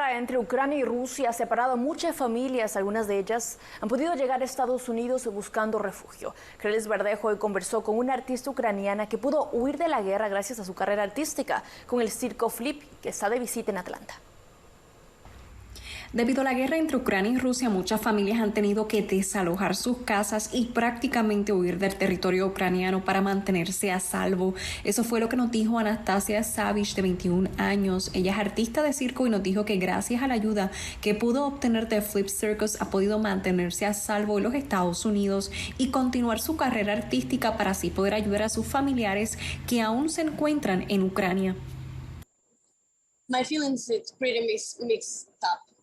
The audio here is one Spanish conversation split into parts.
guerra entre Ucrania y Rusia ha separado a muchas familias. Algunas de ellas han podido llegar a Estados Unidos buscando refugio. Krelis Verdejo hoy conversó con una artista ucraniana que pudo huir de la guerra gracias a su carrera artística con el circo Flip, que está de visita en Atlanta. Debido a la guerra entre Ucrania y Rusia, muchas familias han tenido que desalojar sus casas y prácticamente huir del territorio ucraniano para mantenerse a salvo. Eso fue lo que nos dijo Anastasia Savich, de 21 años. Ella es artista de circo y nos dijo que gracias a la ayuda que pudo obtener de Flip Circus ha podido mantenerse a salvo en los Estados Unidos y continuar su carrera artística para así poder ayudar a sus familiares que aún se encuentran en Ucrania. My feelings it's pretty mixed up.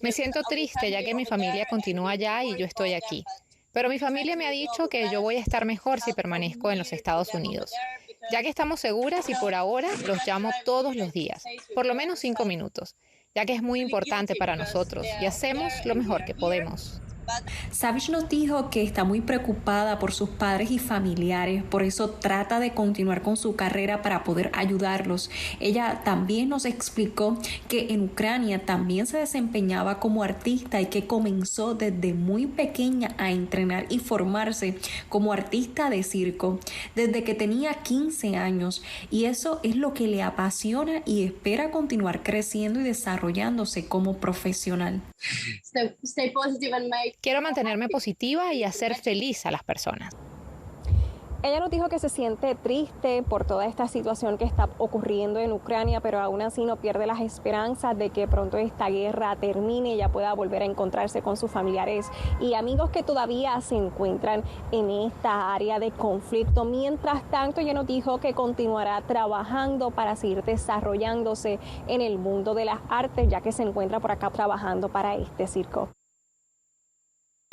Me siento triste ya que mi familia continúa allá y yo estoy aquí. Pero mi familia me ha dicho que yo voy a estar mejor si permanezco en los Estados Unidos. Ya que estamos seguras y por ahora los llamo todos los días, por lo menos 5 minutos, ya que es muy importante para nosotros y hacemos lo mejor que podemos. Savich nos dijo que está muy preocupada por sus padres y familiares, por eso trata de continuar con su carrera para poder ayudarlos. Ella también nos explicó que en Ucrania también se desempeñaba como artista y que comenzó desde muy pequeña a entrenar y formarse como artista de circo desde que tenía 15 años, y eso es lo que le apasiona y espera continuar creciendo y desarrollándose como profesional. Stay positive and make. Quiero mantenerme positiva y hacer feliz a las personas. Ella nos dijo que se siente triste por toda esta situación que está ocurriendo en Ucrania, pero aún así no pierde las esperanzas de que pronto esta guerra termine y ella pueda volver a encontrarse con sus familiares y amigos que todavía se encuentran en esta área de conflicto. Mientras tanto, ella nos dijo que continuará trabajando para seguir desarrollándose en el mundo de las artes, ya que se encuentra por acá trabajando para este circo.